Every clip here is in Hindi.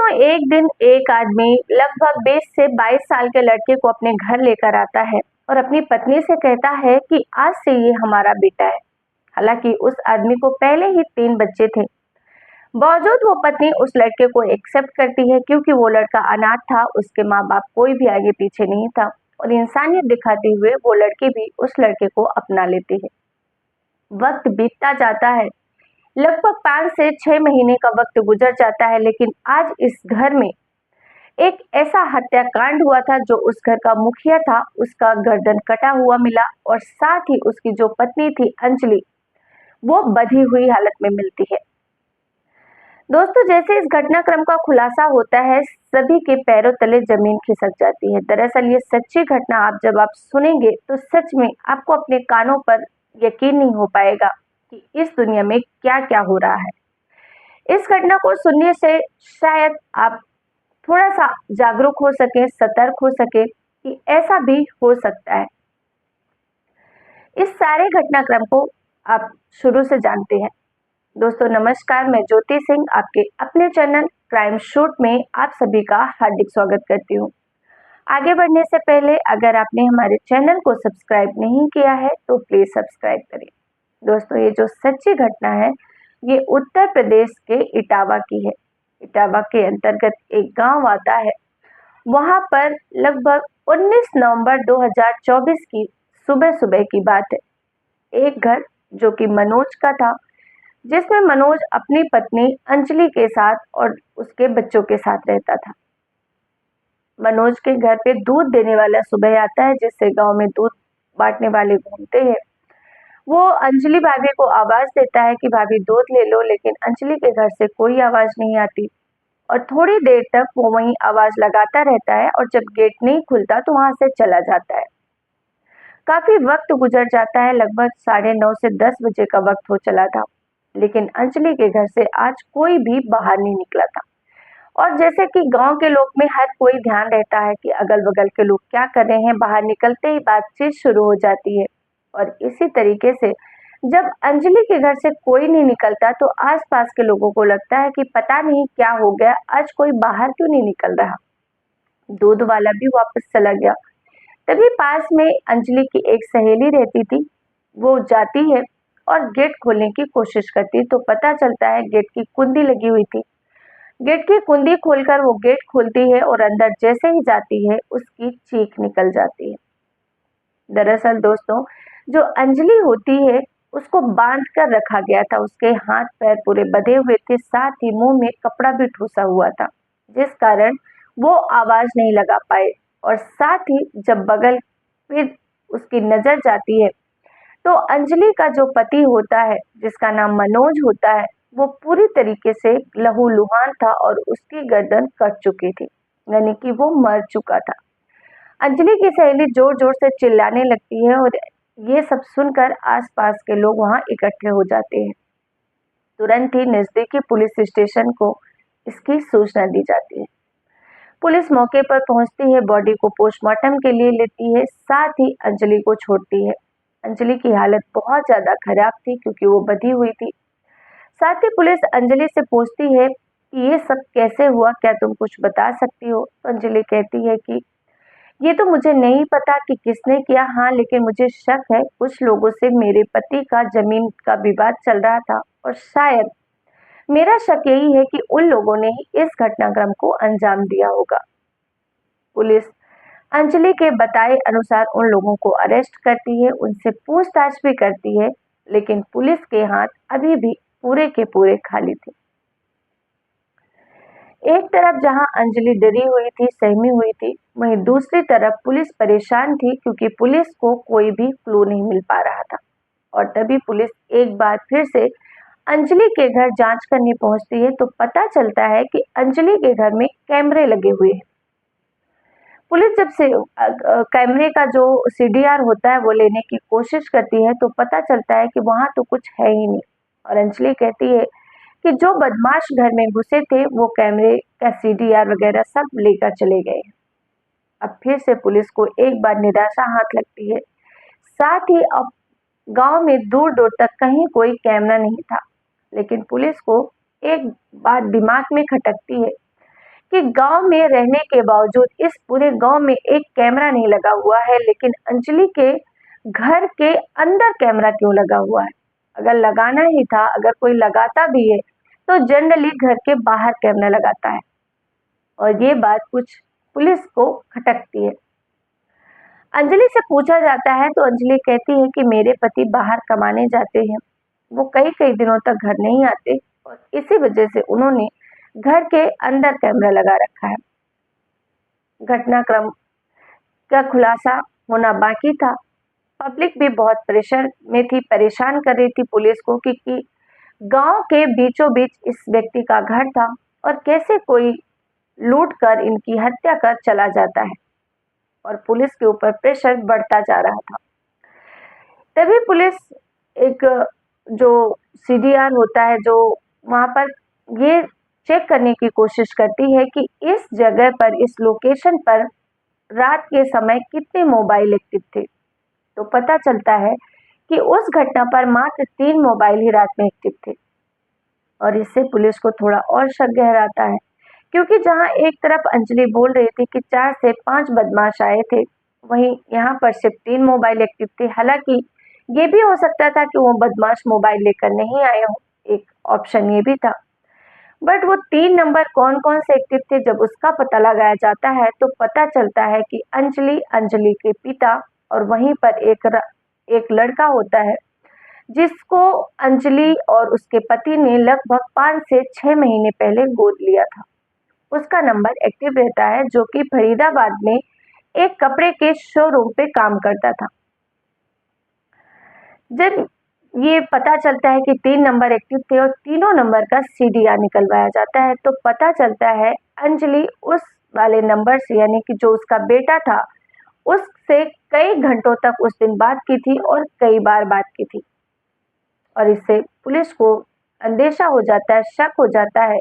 एक दिन एक आदमी लगभग 20 से 22 साल के लड़के को अपने घर लेकर आता है और अपनी पत्नी से कहता है कि आज से ये हमारा बेटा है। हालांकि उस आदमी को पहले ही 3 बच्चे थे। बावजूद वो पत्नी उस लड़के को एक्सेप्ट करती है क्योंकि वो लड़का अनाथ था, उसके माँ बाप कोई भी आगे पीछे नहीं था और इंसानियत दिखाते हुए वो लड़की भी उस लड़के को अपना लेती है। वक्त बीतता जाता है। लगभग 5 से 6 महीने का वक्त गुजर जाता है, लेकिन आज इस घर में एक ऐसा हत्याकांड हुआ था जो उस घर का मुखिया था, उसका गर्दन कटा हुआ मिला और साथ ही उसकी जो पत्नी थी अंजलि, वो बधी हुई हालत में मिलती है। दोस्तों, जैसे इस घटनाक्रम का खुलासा होता है, सभी के पैरों तले जमीन खिसक जाती है। दरअसल ये सच्ची घटना जब आप सुनेंगे तो सच में आपको अपने कानों पर यकीन नहीं हो पाएगा कि इस दुनिया में क्या-क्या हो रहा है। इस घटना को सुनने से शायद आप थोड़ा-सा जागरूक हो सकें, सतर्क हो सकें कि ऐसा भी हो सकता है। इस सारे घटनाक्रम को आप शुरू से जानते हैं। दोस्तों नमस्कार, मैं ज्योति सिंह आपके अपने चैनल क्राइम शूट में आप सभी का हार्दिक स्वागत करती हूँ। आगे बढ़ने से पहले अगर आपने हमारे चैनल को सब्सक्राइब नहीं किया है तो प्लीज सब्सक्राइब करें। दोस्तों, ये जो सच्ची घटना है ये उत्तर प्रदेश के इटावा की है। इटावा के अंतर्गत एक गांव आता है। वहां पर लगभग 19 नवंबर 2024 की सुबह-सुबह की बात है। एक घर जो कि मनोज का था, जिसमें मनोज अपनी पत्नी अंजलि के साथ और उसके बच्चों के साथ रहता था। मनोज के घर पे दूध देने वाला सुबह आता है, जिससे गांव में दूध बांटने वाले घूमते हैं। वो अंजलि भाभी को आवाज देता है कि भाभी दूध ले लो, लेकिन अंजलि के घर से कोई आवाज नहीं आती और थोड़ी देर तक वो वहीं आवाज लगाता रहता है और जब गेट नहीं खुलता तो वहां से चला जाता है। काफी वक्त गुजर जाता है, लगभग 9:30 से 10 बजे का वक्त हो चला था, लेकिन अंजलि के घर से आज कोई भी बाहर नहीं निकला था। और जैसे कि गांव के लोग में हर कोई ध्यान रहता है कि अगल बगल के लोग क्या कर रहे हैं, बाहर निकलते ही बातचीत शुरू हो जाती है। और इसी तरीके से जब अंजलि के घर से कोई नहीं निकलता तो आसपास के लोगों को लगता है कि पता नहीं क्या हो गया, आज कोई बाहर क्यों नहीं निकल रहा। दूध वाला भी वापस चला गया। तभी पास में अंजलि की एक सहेली रहती थी। वो जाती है और गेट खोलने की कोशिश करती, तो पता चलता है गेट की कुंडी लगी हुई थी। गेट की कुंडी खोलकर वो गेट खोलती है और अंदर जैसे ही जाती है उसकी चीख निकल जाती है। दरअसल दोस्तों, जो अंजलि होती है उसको बांध कर रखा गया था। उसके हाथ पैर पूरे बंधे हुए थे, साथ ही मुंह में कपड़ा भी ठूसा हुआ था, जिस कारण वो आवाज नहीं लगा पाए। और साथ ही जब बगल फिर उसकी नजर जाती है तो अंजलि का जो पति होता है, जिसका नाम मनोज होता है, वो पूरी तरीके से लहूलुहान था और उसकी गर्दन कट चुकी थी, यानी कि वो मर चुका था। अंजलि की सहेली जोर जोर से चिल्लाने लगती है और ये सब सुनकर आसपास के लोग वहां इकट्ठे हो जाते हैं। तुरंत ही नजदीकी पुलिस स्टेशन को इसकी सूचना दी जाती है। पुलिस मौके पर पहुंचती है, बॉडी को पोस्टमार्टम के लिए लेती है, साथ ही अंजलि को छोड़ती है। अंजलि की हालत बहुत ज्यादा खराब थी क्योंकि वो बधी हुई थी। साथ ही पुलिस अंजलि से पूछती है कि ये सब कैसे हुआ, क्या तुम कुछ बता सकती हो। तो अंजलि कहती है कि ये तो मुझे नहीं पता कि किसने किया, हाँ लेकिन मुझे शक है कुछ लोगों से मेरे पति का जमीन का विवाद चल रहा था और शायद मेरा शक यही है कि उन लोगों ने ही इस घटनाक्रम को अंजाम दिया होगा। पुलिस अंजलि के बताए अनुसार उन लोगों को अरेस्ट करती है, उनसे पूछताछ भी करती है, लेकिन पुलिस के हाथ अभी भी पूरे के पूरे खाली थे। एक तरफ जहां अंजलि डरी हुई थी, सहमी हुई थी, वहीं दूसरी तरफ पुलिस परेशान थी क्योंकि पुलिस को कोई भी क्लू नहीं मिल पा रहा था। और तभी पुलिस एक बार फिर से अंजलि के घर जांच करने पहुंचती है तो पता चलता है कि अंजलि के घर में कैमरे लगे हुए हैं। पुलिस जब से कैमरे का जो सीडीआर होता है वो लेने की कोशिश करती है तो पता चलता है कि वहां तो कुछ है ही नहीं। और अंजलि कहती है कि जो बदमाश घर में घुसे थे वो कैमरे का सीडीआर वगैरह सब लेकर चले गए। अब फिर से पुलिस को एक बार निराशा हाथ लगती है। साथ ही अब गांव में दूर दूर तक कहीं कोई कैमरा नहीं था, लेकिन पुलिस को एक बात दिमाग में खटकती है कि गांव में रहने के बावजूद इस पूरे गांव में एक कैमरा नहीं लगा हुआ है, लेकिन अंजलि के घर के अंदर कैमरा क्यों लगा हुआ है? अगर लगाना ही था, अगर कोई लगाता भी है तो जनरली घर के बाहर कैमरा लगाता है। और ये बात कुछ पुलिस को खटकती है। अंजलि से पूछा जाता है तो अंजलि कहती है कि मेरे पति बाहर कमाने जाते हैं, वो कई कई दिनों तक घर नहीं आते और इसी वजह से उन्होंने घर के अंदर कैमरा लगा रखा है। घटनाक्रम का खुलासा होना बाकी था। पब्लिक भी बहुत प्रेशर में थी, परेशान कर रही थी पुलिस को कि गांव के बीचों बीच इस व्यक्ति का घर था और कैसे कोई लूट कर इनकी हत्या कर चला जाता है, और पुलिस के ऊपर प्रेशर बढ़ता जा रहा था। तभी पुलिस एक जो सीडीआर होता है, जो वहां पर ये चेक करने की कोशिश करती है कि इस जगह पर, इस लोकेशन पर रात के समय कितने मोबाइल एक्टिव थे। तो पता चलता है कि उस घटना पर मात्र 3 मोबाइल ही रात में एक्टिव थे। और इससे पुलिस को थोड़ा और शक गहराता है, क्योंकि जहां एक तरफ अंजलि बोल रही थी कि 4 से 5 बदमाश आए थे, वहीं यहाँ पर सिर्फ 3 मोबाइल एक्टिव थे। हालांकि ये भी हो सकता था कि वो बदमाश मोबाइल लेकर नहीं आए हों, एक ऑप्शन ये भी था। बट वो 3 नंबर कौन कौन से एक्टिव थे, जब उसका पता लगाया जाता है तो पता चलता है कि अंजलि, अंजलि के पिता और वहीं पर एक लड़का होता है जिसको अंजलि और उसके पति ने लगभग 5 से 6 महीने पहले गोद लिया था। उसका नंबर एक्टिव रहता है, जो कि फरीदाबाद में एक कपड़े के शोरूम पे काम करता था। जब ये पता चलता है कि 3 नंबर एक्टिव थे और तीनों नंबर का सीडीआर निकलवाया जाता है, तो पता चलता है अंजलि उस वाले नंबर से, यानी कि जो उसका बेटा था, उससे कई घंटों तक उस दिन बात की थी और कई बार बात की थी। और इससे पुलिस को अंदेशा हो जाता है, शक हो जाता है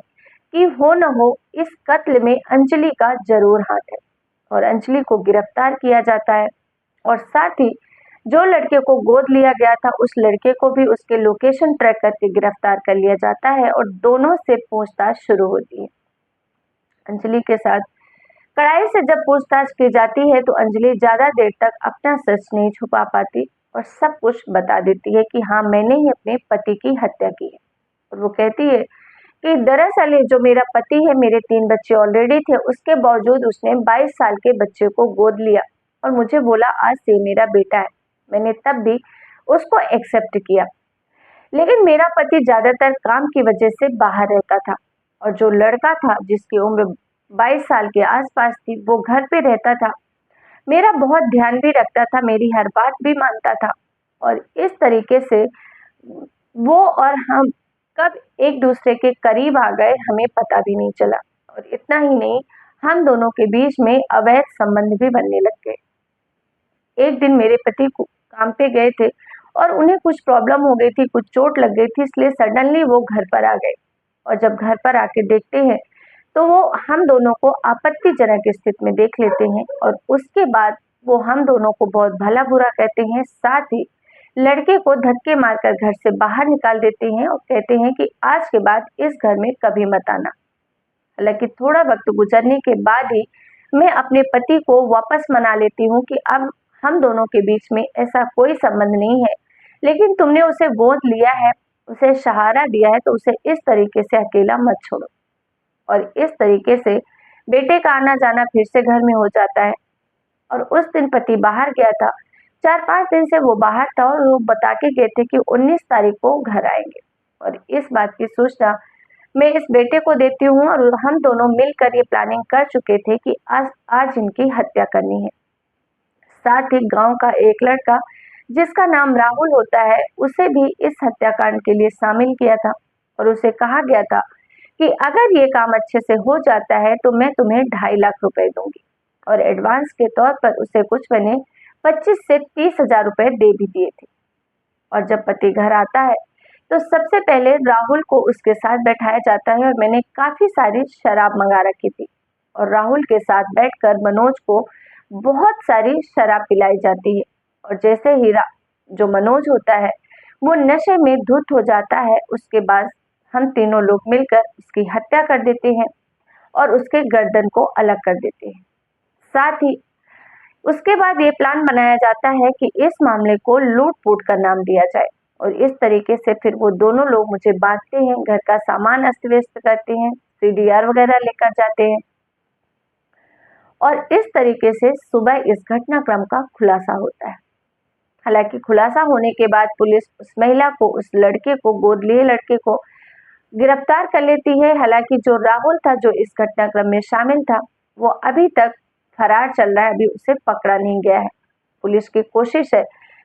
कि हो न हो इस कत्ल में अंजलि का जरूर हाथ है, और अंजलि को गिरफ्तार किया जाता है। और साथ ही जो लड़के को गोद लिया गया था, उस लड़के को भी उसके लोकेशन ट्रैक करके गिरफ्तार कर लिया जाता है और दोनों से पूछताछ शुरू होती है। अंजलि के साथ कड़ाई से जब पूछताछ की जाती है तो अंजलि ज्यादा देर तक अपना सच नहीं छुपा पाती और सब कुछ बता देती है कि हाँ, मैंने ही अपने पति की हत्या की है। और वो कहती है कि दरअसल ये जो मेरा पति है, मेरे 3 बच्चे ऑलरेडी थे, उसके बावजूद उसने 22 साल के बच्चे को गोद लिया और मुझे बोला आज से मेरा बेटा है। मैंने तब भी उसको एक्सेप्ट किया, लेकिन मेरा पति ज्यादातर काम की वजह से बाहर रहता था और जो लड़का था जिसकी उम्र 22 साल के आसपास थी, वो घर पे रहता था, मेरा बहुत ध्यान भी रखता था, मेरी हर बात भी मानता था। और इस तरीके से वो और हम कब एक दूसरे के करीब आ गए हमें पता भी नहीं चला। और इतना ही नहीं, हम दोनों के बीच में अवैध संबंध भी बनने लग गए। एक दिन मेरे पति काम पे गए थे और उन्हें कुछ प्रॉब्लम हो गई थी, कुछ चोट लग गई थी, इसलिए सडनली वो घर पर आ गए। और जब घर पर आके देखते हैं तो वो हम दोनों को आपत्तिजनक स्थिति में देख लेते हैं और उसके बाद वो हम दोनों को बहुत भला बुरा कहते हैं। साथ ही लड़के को धक्के मारकर घर से बाहर निकाल देते हैं और कहते हैं कि आज के बाद इस घर में कभी मत आना। हालांकि थोड़ा वक्त गुजरने के बाद ही मैं अपने पति को वापस मना लेती हूँ कि अब हम दोनों के बीच में ऐसा कोई संबंध नहीं है, लेकिन तुमने उसे गोद लिया है, उसे सहारा दिया है, तो उसे इस तरीके से अकेला मत छोड़ो। और इस तरीके से बेटे का आना जाना फिर से घर में हो जाता है। और उस दिन पति बाहर गया था, 4-5 दिन से वो बाहर था और वो बता के गए थे कि 19 तारीख को घर आएंगे। और इस बात की सूचना मैं इस बेटे को देती हूँ और हम दोनों मिलकर ये प्लानिंग कर चुके थे कि आज इनकी हत्या करनी है। साथ ही गांव का एक लड़का जिसका नाम राहुल होता है, उसे भी इस हत्याकांड के लिए शामिल किया था और उसे कहा गया था कि अगर ये काम अच्छे से हो जाता है तो मैं तुम्हें 2.5 लाख रुपए दूंगी। और एडवांस के तौर पर उसे कुछ मैंने 25 से 30 हजार रुपए दे भी दिए थे। और जब पति घर आता है तो सबसे पहले राहुल को उसके साथ बैठाया जाता है और मैंने काफी सारी शराब मंगा रखी थी और राहुल के साथ बैठकर मनोज को बहुत सारी शराब पिलाई जाती है। और जैसे ही जो मनोज होता है वो नशे में धुत हो जाता है, उसके बाद हम तीनों लोग मिलकर उसकी हत्या कर देते हैं और उसके गर्दन को अलग कर देते हैं। साथ ही उसके बाद ये प्लान बनाया जाता है कि इस मामले को लूट-फूट का नाम दिया जाए और इस तरीके से फिर वो दोनों लोग मुझे बाँटते हैं, घर का सामान अस्त-व्यस्त करते हैं, सीडीआर वगैरह लेकर जाते हैं और इस तरीके से सुबह इस घटनाक्रम का खुलासा होता है। हालाँकि खुलासा होने के बाद पुलिस उस महिला को, उस लड़के को, गोद लिए लड़के को गिरफ्तार कर लेती है। हालाँकि जो राहुल था, जो इस घटनाक्रम में शामिल था, वो अभी तक फरार चल रहा है, अभी उसे पकड़ा नहीं गया है। पुलिस की कोशिश है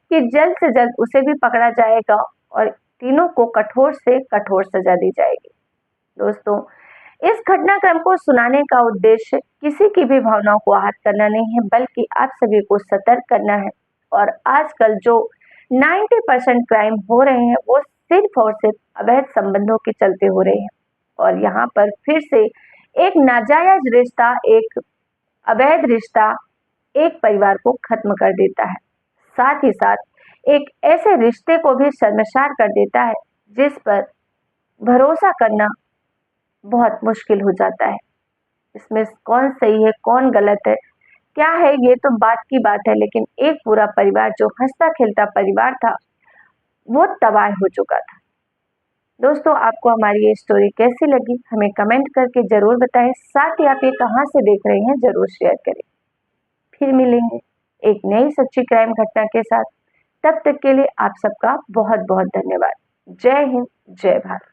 कि जल्द से जल्द उसे भी पकड़ा जाएगा और तीनों को कठोर से कठोर सजा दी जाएगी। दोस्तों, इस घटनाक्रम को सुनाने का उद्देश्य किसी की भी भावनाओं को आहत करना नहीं है, बल्कि आप सभी को सतर्क करना है। और आजकल जो 90% क्राइम हो रहे हैं, वो सिर्फ और सिर्फ अवैध संबंधों के चलते हो रहे हैं और यहाँ पर फिर से एक नाजायज रिश्ता, एक अवैध रिश्ता एक परिवार को खत्म कर देता है। साथ ही साथ एक ऐसे रिश्ते को भी शर्मसार कर देता है जिस पर भरोसा करना बहुत मुश्किल हो जाता है। इसमें कौन सही है, कौन गलत है, क्या है, ये तो बात की बात है, लेकिन एक पूरा परिवार जो हँसता-खेलता परिवार था, वो तबाह हो चुका था। दोस्तों, आपको हमारी ये स्टोरी कैसी लगी? हमें कमेंट करके ज़रूर बताएँ। साथ ही आप ये कहाँ से देख रहे हैं, ज़रूर शेयर करें। फिर मिलेंगे एक नई सच्ची क्राइम घटना के साथ। तब तक के लिए आप सबका बहुत-बहुत धन्यवाद। जय हिंद, जय भारत।